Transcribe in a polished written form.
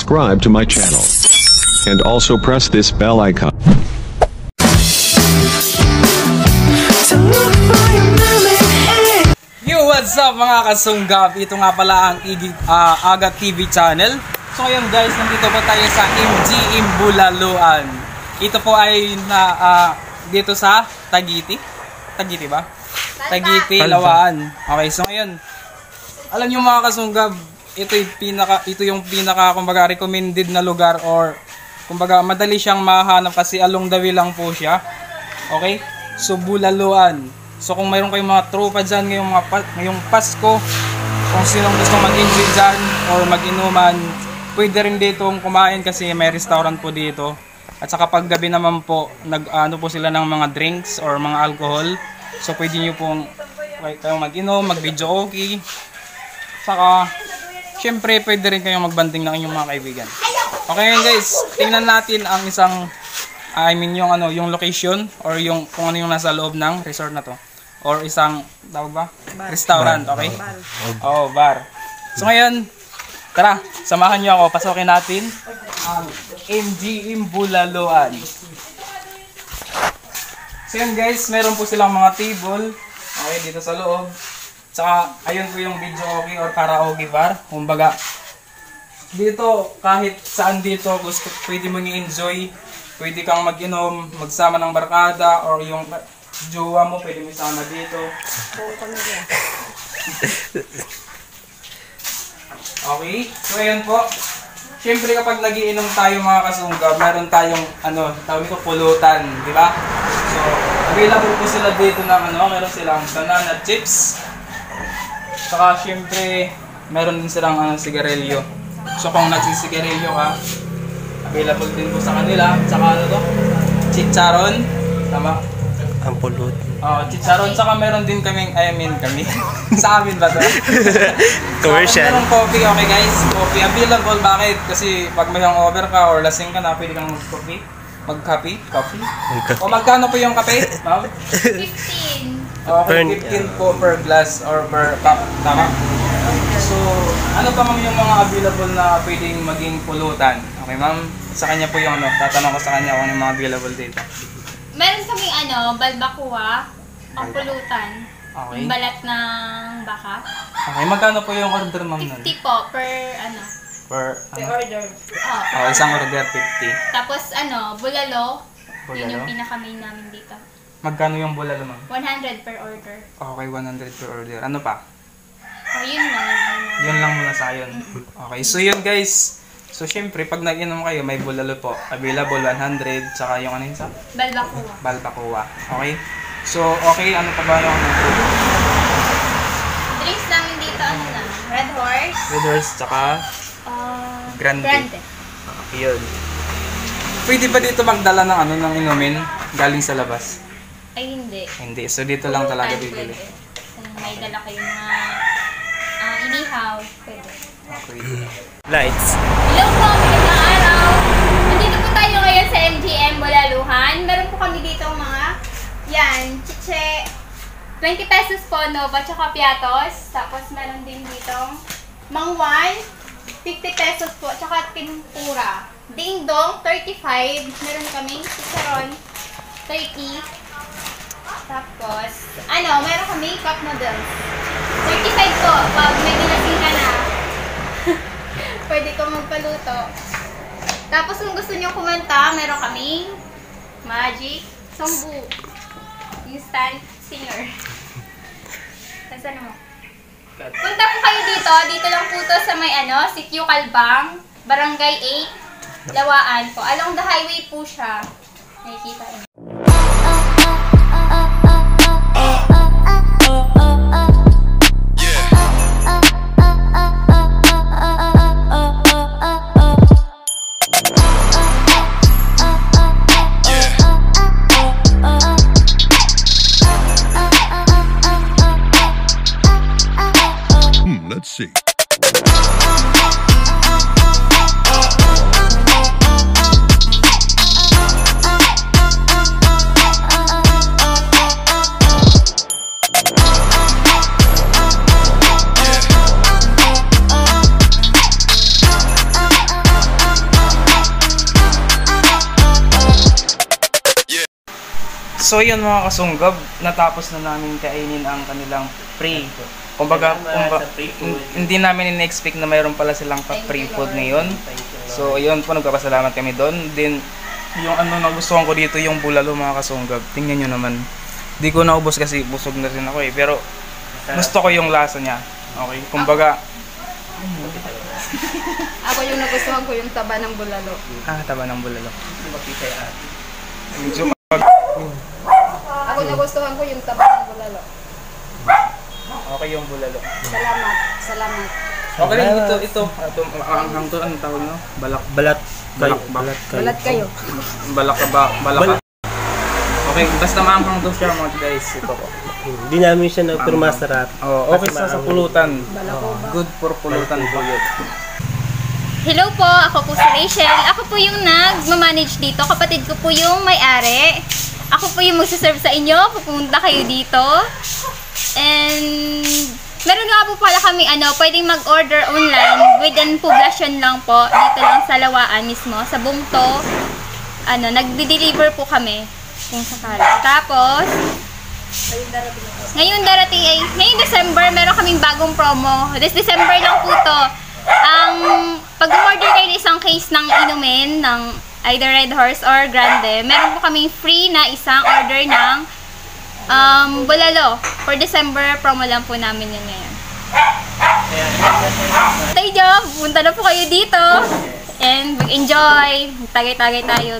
subscribe to my channel. And also press this bell icon. Yo, what's up mga kasunggab? Ito nga pala ang Aga TV channel. So ngayon guys, nandito po tayo sa MG Imbulaluan. Ito po ay dito sa Taguiti. Taguiti ba? Taguiti, Lawaan. Okay, so ngayon, alam niyo mga kasunggab, ito yung pinaka kumbaga recommended na lugar, or kumbaga madali siyang mahanap kasi along the way lang po siya. Okay? So Bulaluan. So kung mayroon kayong mga tropa dyan ngayong Pasko, kung sinong gusto mag-enjoy dyan or mag-inuman, pwede rin dito kumain kasi may restaurant po dito. At saka pag gabi naman po, ano po sila ng mga drinks or mga alcohol. So pwede nyo pong kayong mag-inom, mag-video okay. Saka syempre pwede rin kayong magbanding ng inyong mga kaibigan. Okay guys, tingnan natin ang isang yung location or yung kung ano yung nasa loob ng resort na to, or isang tawag ba? Bar. Restaurant, okay? Bar. Oh, bar. So ngayon, tara, samahan niyo ako, pasokin natin ang MG Imbulaluan. So yun guys, meron po silang mga table, okay, dito sa loob. Tsaka ayun po yung video okay or karaoke bar. Kumbaga dito kahit saan dito gusto pwede mo i-enjoy. Pwede kang mag-inom, magsama ng barkada, or yung jowa mo, pwede mo isama dito. Okay, so ayan po. Siyempre kapag nag-iinom tayo mga kasunggab, meron tayong tawag ito pulutan, di ba? So, available po sila dito ng meron silang banana chips. Saka siyempre, meron din silang sigarilyo. So kung nagsisigarilyo ka, available din po sa kanila. Tsaka chicharon. Tama? Ang pulot. Chicharon. Tsaka meron din kami. Sa amin ba ito? Commercial. Meron coffee, okay guys. Coffee available. Bakit? Kasi pag may hangover ka or lasing ka na, pwede kang mag-coffee. Mag-coffee? Coffee? O magkano po yung kape? 15. Okay, 15 po per glass or per cup. Tama? So, ano pa ma'am yung mga available na pwedeng maging pulutan? Okay ma'am, sa kanya po yung tatanong ko sa kanya kung ano yung mga available dito. Meron kaming balbacoa, ang pulutan, Okay. yung balat ng baka. Okay, magkano po yung order ma'am nun? 50 po per Per order. isang order 50. Tapos bulalo, yun Bulalo? yung pinaka-main namin dito. Magkano yung bulalo ma'am? 100 per order. Okay, 100 per order. Ano pa? Yun lang. Yun lang muna sa yun. Okay, so yun guys. So syempre, pag nag-inom kayo, may bulalo po. Available 100, tsaka yung ano yun sa? Balbacoa. Balbacoa. Okay? So, okay, ano pa ba yung Drinks namin dito, Red Horse. Red Horse, tsaka Grande. Yun. Pwede ba dito magdala ng ng inumin galing sa labas? Ay, hindi. Hindi. So dito lang talaga bibili. Kung may dala kayong mga inihaw, pwede. Okay. Lights. Hello po, magandang araw. Nandito po tayo ngayon sa MGM Bulaluhan. Meron po kami dito chiche. 20 pesos po, Nova, tsaka piatos. Tapos meron din dito mangwan, 50 pesos po, tsaka tempura. Ding dong, 35. Meron kaming chicharon, 30. Tapos, meron kami cup noodles. 35 po, pag may nilasing ka na. Pwede kong magpaluto. Tapos kung gusto nyo kumanta, meron kaming Magic Sambu. Instant singer. Saan mo? Punta po kayo dito. Dito lang po to sa may Sitio Calbang, Barangay 8, Lawaan po. Along the highway po siya. Nakikita niyo. Let's see. So yun mga kasunggab, natapos na namin kainin ang kanilang free. Kumbaga, hindi namin in-expect na mayroon pala silang free food ngayon. So yun po, nagpapasalamat kami doon. Then yung ano nagustuhan ko dito, yung bulalo mga kasunggab. Tingnan nyo naman. Di ko naubos kasi busog na rin ako eh. Pero gusto ko yung lasa niya. Okay, kumbaga. Ako yung nagustuhan ko yung taba ng bulalo. Taba ng bulalo. Ako nagustuhan ko yung taba ng bulalo. Okay yung bulalo. Salamat. Salamat. Okay rin ito. Ang hangto, anong tawag no? Balat Balat kayo. Balak. Okay, basta maanghang to siya mga guys. Ito ko. Hindi namin siya pero masarap. Okay sa pulutan. Good for pulutan po yun. Hello po, ako po si Rachel. Ako po yung nag-manage dito. Kapatid ko po yung may-ari. Ako po yung magsaserve sa inyo. Pupunta kayo dito. And meron nga po pala kami pwedeng mag-order online within poblasyon lang po. Dito lang sa Lawaan mismo, sa Bungto. Nagde-deliver po kami kung sakali. Tapos ngayong December, meron kaming bagong promo. This December lang po to. Pag order kayo ng isang case ng inumin ng either Red Horse or Grande, meron po kaming free na isang order ng bulalo. For December, promo lang po namin yun ngayon. Tayo, punta na po kayo dito. And mag-enjoy. Tagay-tagay tayo.